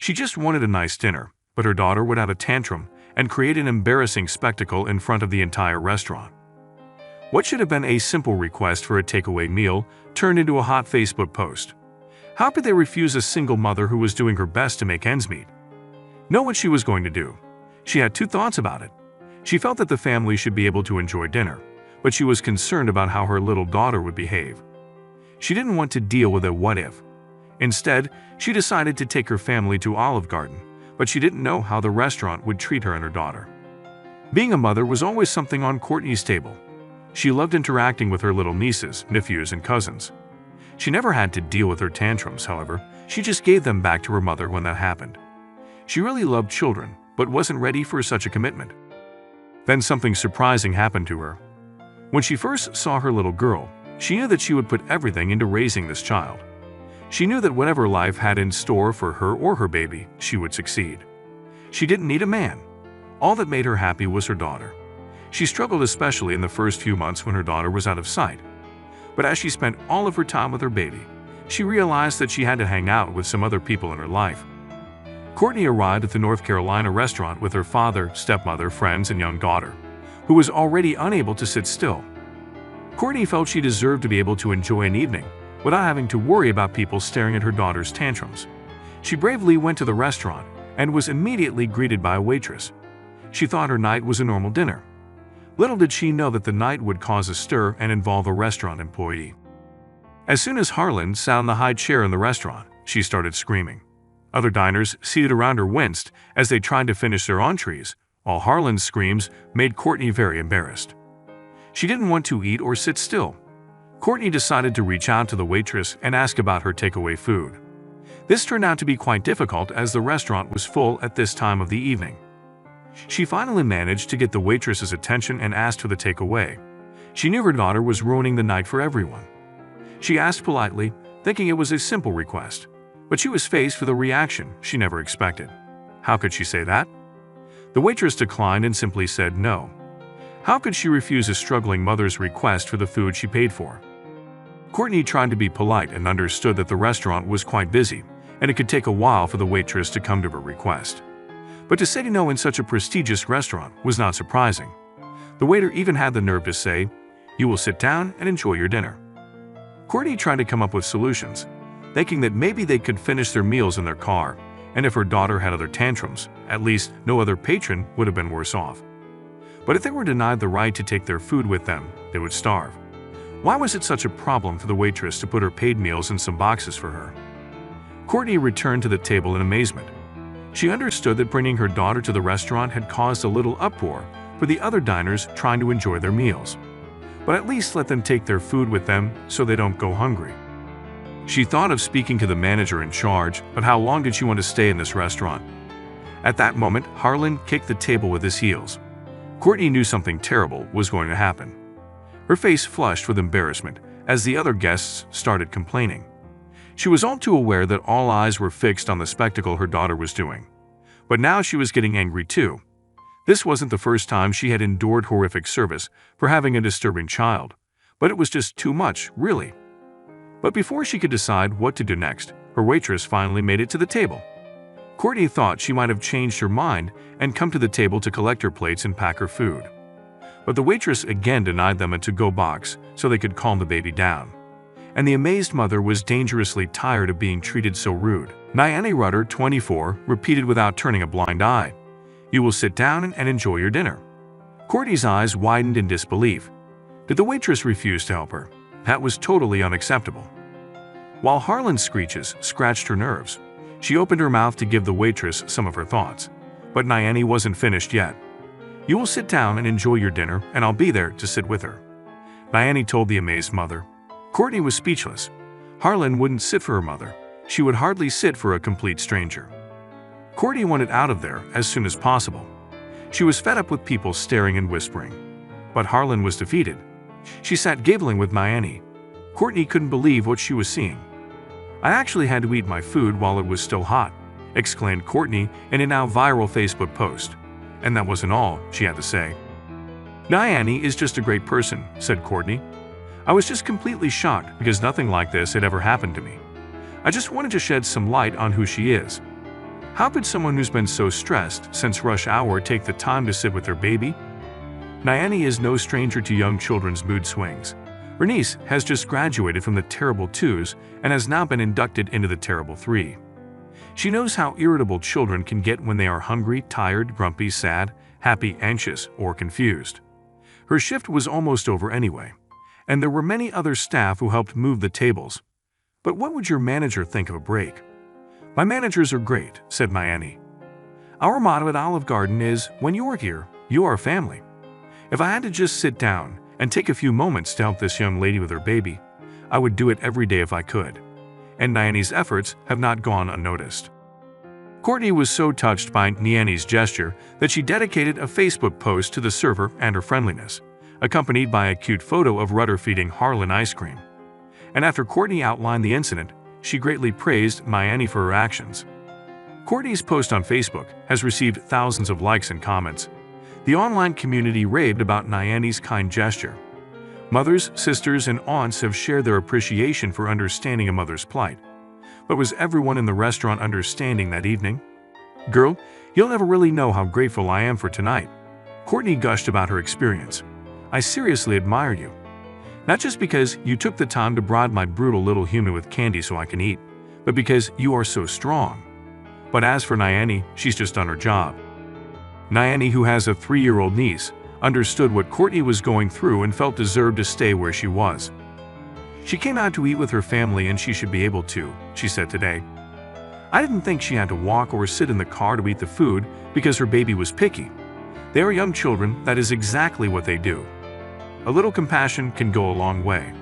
She just wanted a nice dinner, but her daughter would have a tantrum and create an embarrassing spectacle in front of the entire restaurant. What should have been a simple request for a takeaway meal turned into a hot Facebook post. How could they refuse a single mother who was doing her best to make ends meet? Know what she was going to do. She had two thoughts about it. She felt that the family should be able to enjoy dinner, but she was concerned about how her little daughter would behave. She didn't want to deal with a what-if. Instead, she decided to take her family to Olive Garden, but she didn't know how the restaurant would treat her and her daughter. Being a mother was always something on Courtney's table. She loved interacting with her little nieces, nephews, and cousins. She never had to deal with her tantrums, however. She just gave them back to her mother when that happened. She really loved children, but wasn't ready for such a commitment. Then something surprising happened to her. When she first saw her little girl, she knew that she would put everything into raising this child. She knew that whatever life had in store for her or her baby, she would succeed. She didn't need a man. All that made her happy was her daughter. She struggled especially in the first few months when her daughter was out of sight. But as she spent all of her time with her baby, she realized that she had to hang out with some other people in her life. Courtney arrived at the North Carolina restaurant with her father, stepmother, friends, and young daughter, who was already unable to sit still. Courtney felt she deserved to be able to enjoy an evening without having to worry about people staring at her daughter's tantrums. She bravely went to the restaurant and was immediately greeted by a waitress. She thought her night was a normal dinner. Little did she know that the night would cause a stir and involve a restaurant employee. As soon as Harlan sat on the high chair in the restaurant, she started screaming. Other diners seated around her winced as they tried to finish their entrees, while Harlan's screams made Courtney very embarrassed. She didn't want to eat or sit still. Courtney decided to reach out to the waitress and ask about her takeaway food. This turned out to be quite difficult as the restaurant was full at this time of the evening. She finally managed to get the waitress's attention and asked for the takeaway. She knew her daughter was ruining the night for everyone. She asked politely, thinking it was a simple request, but she was faced with a reaction she never expected. How could she say that? The waitress declined and simply said no. How could she refuse a struggling mother's request for the food she paid for? Courtney tried to be polite and understood that the restaurant was quite busy, and it could take a while for the waitress to come to her request. But to say no in such a prestigious restaurant was not surprising. The waiter even had the nerve to say, "You will sit down and enjoy your dinner." Courtney tried to come up with solutions, thinking that maybe they could finish their meals in their car, and if her daughter had other tantrums, at least no other patron would have been worse off. But if they were denied the right to take their food with them, they would starve. Why was it such a problem for the waitress to put her paid meals in some boxes for her? Courtney returned to the table in amazement. She understood that bringing her daughter to the restaurant had caused a little uproar for the other diners trying to enjoy their meals. But at least let them take their food with them so they don't go hungry. She thought of speaking to the manager in charge, but how long did she want to stay in this restaurant? At that moment, Harlan kicked the table with his heels. Courtney knew something terrible was going to happen. Her face flushed with embarrassment as the other guests started complaining. She was all too aware that all eyes were fixed on the spectacle her daughter was doing. But now she was getting angry too. This wasn't the first time she had endured horrific service for having a disturbing child, but it was just too much, really. But before she could decide what to do next, her waitress finally made it to the table. Courtney thought she might have changed her mind and come to the table to collect her plates and pack her food. But the waitress again denied them a to-go box so they could calm the baby down. And the amazed mother was dangerously tired of being treated so rude. Nannys Rudder, 24, repeated without turning a blind eye, "You will sit down and enjoy your dinner." Courtney's eyes widened in disbelief. Did the waitress refuse to help her? That was totally unacceptable. While Harlan's screeches scratched her nerves, she opened her mouth to give the waitress some of her thoughts. But Nannys wasn't finished yet. "You will sit down and enjoy your dinner, and I'll be there to sit with her," Nannys told the amazed mother. Courtney was speechless. Harlan wouldn't sit for her mother. She would hardly sit for a complete stranger. Courtney wanted out of there as soon as possible. She was fed up with people staring and whispering. But Harlan was defeated. She sat giggling with Nannys. Courtney couldn't believe what she was seeing. "I actually had to eat my food while it was still hot," exclaimed Courtney in a now viral Facebook post. And that wasn't all she had to say. "Nannys is just a great person," said Courtney. "I was just completely shocked because nothing like this had ever happened to me. I just wanted to shed some light on who she is." How could someone who's been so stressed since rush hour take the time to sit with their baby? Nannys is no stranger to young children's mood swings. Her niece has just graduated from the terrible twos and has now been inducted into the terrible three. She knows how irritable children can get when they are hungry, tired, grumpy, sad, happy, anxious, or confused. Her shift was almost over anyway, and there were many other staff who helped move the tables. But what would your manager think of a break? My managers are great, said Nannys. Our motto at Olive Garden is, when you're here, you are family. If I had to just sit down and take a few moments to help this young lady with her baby, I would do it every day if I could. And Nannys' efforts have not gone unnoticed. Courtney was so touched by Nannys' gesture that she dedicated a Facebook post to the server and her friendliness, accompanied by a cute photo of Rudder feeding Harlan ice cream. And after Courtney outlined the incident, she greatly praised Nannys for her actions. Courtney's post on Facebook has received thousands of likes and comments. The online community raved about Nannys' kind gesture. Mothers, sisters, and aunts have shared their appreciation for understanding a mother's plight. But was everyone in the restaurant understanding that evening? Girl, you'll never really know how grateful I am for tonight. Courtney gushed about her experience. I seriously admire you. Not just because you took the time to bribe my brutal little human with candy so I can eat, but because you are so strong. But as for Nannys, she's just done her job. Nannys, who has a 3-year-old niece, understood what Courtney was going through and felt deserved to stay where she was. She came out to eat with her family and she should be able to, she said today. I didn't think she had to walk or sit in the car to eat the food because her baby was picky. They are young children, that is exactly what they do. A little compassion can go a long way.